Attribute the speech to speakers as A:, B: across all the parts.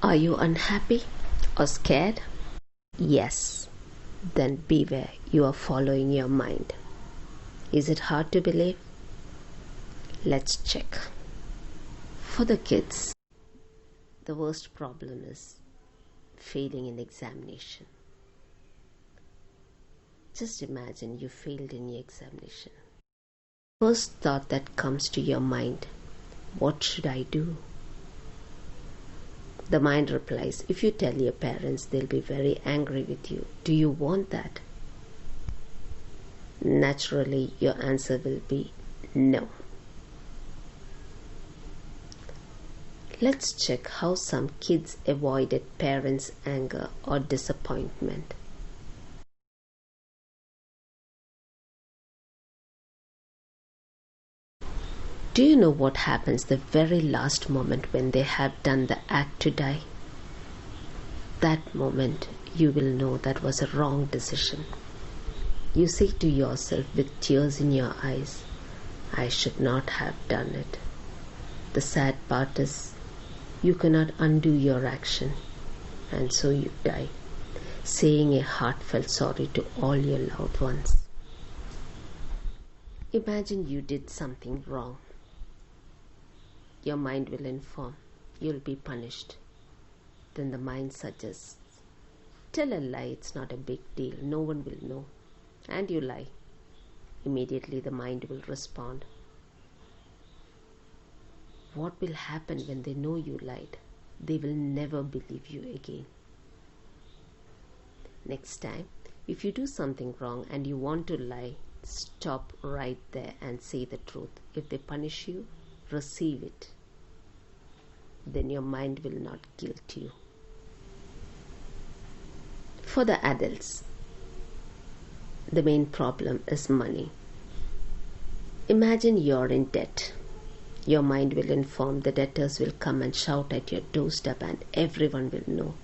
A: Are you unhappy or scared? Yes. Then beware, you are following your mind. Is it hard to believe? Let's check. For the kids, the worst problem is failing in examination. Just imagine you failed in your examination. First thought that comes to your mind, what should I do? The mind replies, if you tell your parents, they'll be very angry with you. Do you want that? Naturally, your answer will be no. Let's check how some kids avoided parents' anger or disappointment. Do you know what happens the very last moment when they have done the act to die? That moment you will know that was a wrong decision. You say to yourself with tears in your eyes, I should not have done it. The sad part is you cannot undo your action, and so you die, saying a heartfelt sorry to all your loved ones. Imagine you did something wrong. Your mind will inform, you'll be punished. Then the mind suggests, tell a lie, it's not a big deal, no one will know. And you lie. Immediately the mind will respond. What will happen when they know you lied? They will never believe you again. Next time, if you do something wrong and you want to lie, stop right there and say the truth. If they punish you, receive it. Then your mind will not guilt you. For the adults, the main problem is money. Imagine you're in debt. Your mind will inform the debtors will come and shout at your doorstep and everyone will know.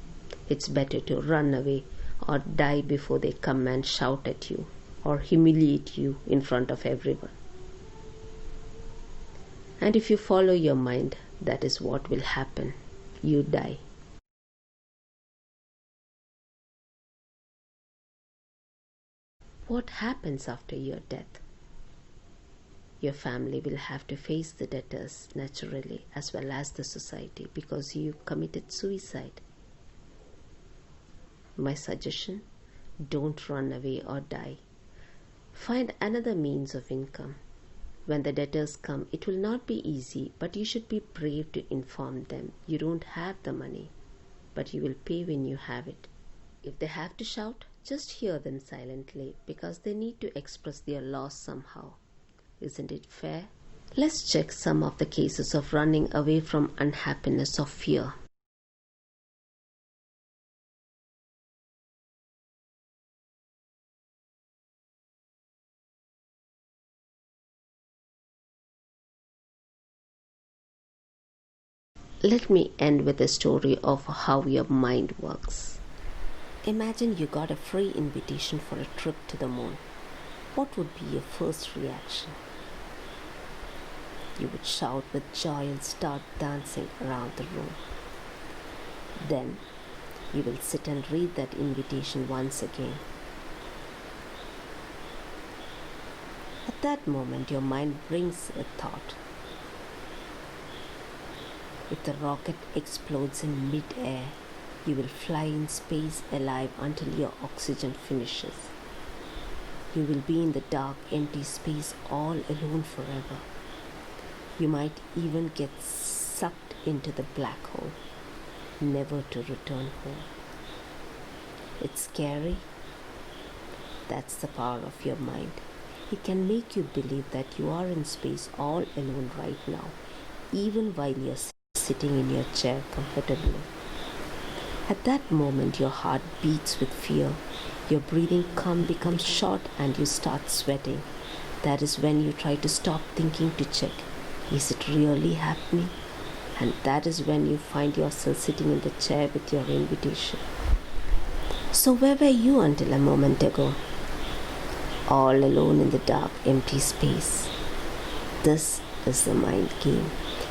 A: It's better to run away or die before they come and shout at you or humiliate you in front of everyone. And if you follow your mind, that is what will happen. You die. What happens after your death? Your family will have to face the debtors naturally as well as the society because you committed suicide. My suggestion, don't run away or die. Find another means of income. When the debtors come, it will not be easy, but you should be brave to inform them. You don't have the money, but you will pay when you have it. If they have to shout, just hear them silently because they need to express their loss somehow. Isn't it fair? Let's check some of the cases of running away from unhappiness or fear. Let me end with a story of how your mind works. Imagine you got a free invitation for a trip to the moon. What would be your first reaction? You would shout with joy and start dancing around the room. Then you will sit and read that invitation once again. At that moment, your mind brings a thought. If the rocket explodes in mid-air, you will fly in space alive until your oxygen finishes. You will be in the dark, empty space all alone forever. You might even get sucked into the black hole, never to return home. It's scary. That's the power of your mind. It can make you believe that you are in space all alone right now, even while you're sitting in your chair comfortably. At that moment, your heart beats with fear. Your breathing becomes short and you start sweating. That is when you try to stop thinking to check, is it really happening? And that is when you find yourself sitting in the chair with your invitation. So where were you until a moment ago? All alone in the dark, empty space. This is the mind game.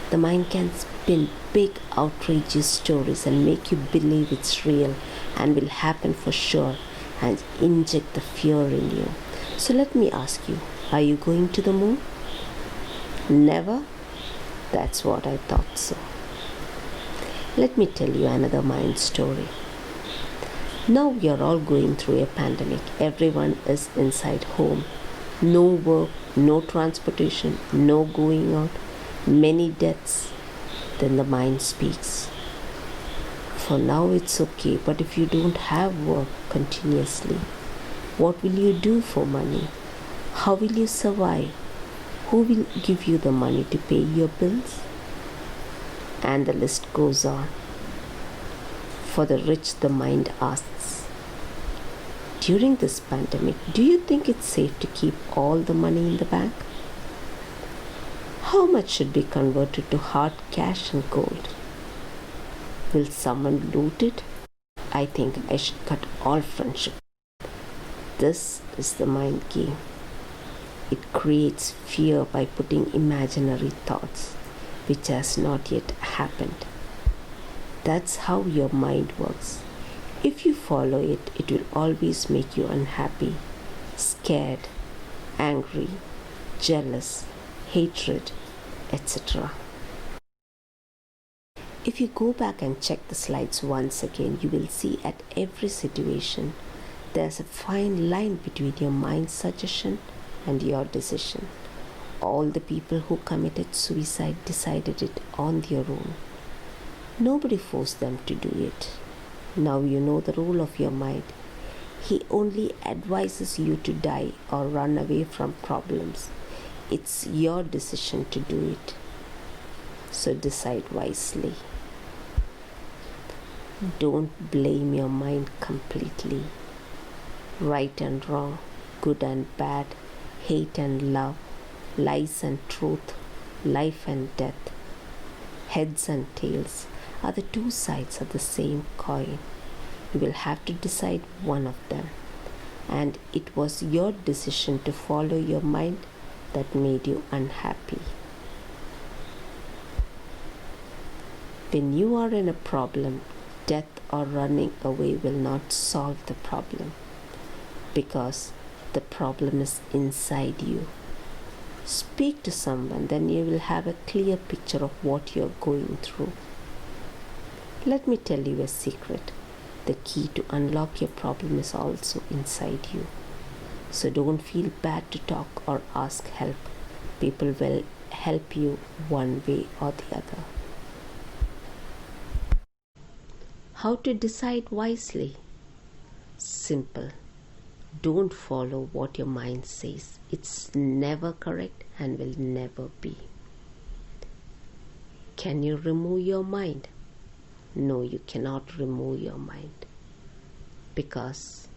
A: The mind can spin big outrageous stories and make you believe it's real and will happen for sure and inject the fear in you. So let me ask you, are you going to the moon? Never? That's what I thought so. Let me tell you another mind story. Now we are all going through a pandemic. Everyone is inside home. No work, no transportation, no going out, many deaths. Then the mind speaks. For now it's okay, but if you don't have work continuously, what will you do for money? How will you survive? Who will give you the money to pay your bills? And the list goes on. For the rich, the mind asks, during this pandemic, do you think it's safe to keep all the money in the bank? How much should be converted to hard cash and gold? Will someone loot it? I think I should cut all friendship. This is the mind game. It creates fear by putting imaginary thoughts which has not yet happened. That's how your mind works. If you follow it, it will always make you unhappy, scared, angry, jealous, hatred, etc. If you go back and check the slides once again, you will see at every situation there's a fine line between your mind's suggestion and your decision. All the people who committed suicide decided it on their own. Nobody forced them to do it. Now you know the rule of your mind. He only advises you to die or run away from problems. It's your decision to do it. So decide wisely. Don't blame your mind completely. Right and wrong, good and bad, hate and love, lies and truth, life and death, heads and tails are the two sides of the same coin. You will have to decide one of them. And it was your decision to follow your mind that made you unhappy. When you are in a problem, death or running away will not solve the problem, because the problem is inside you. Speak to someone, then you will have a clear picture of what you are going through. Let me tell you a secret. The key to unlock your problem is also inside you. So don't feel bad to talk or ask help. People will help you one way or the other. How to decide wisely? Simple. Don't follow what your mind says. It's never correct and will never be. Can you remove your mind? No, you cannot remove your mind, because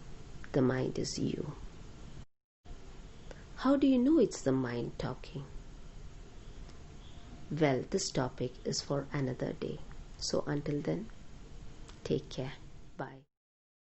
A: the mind is you. How do you know it's the mind talking? Well, this topic is for another day. So until then, take care. Bye.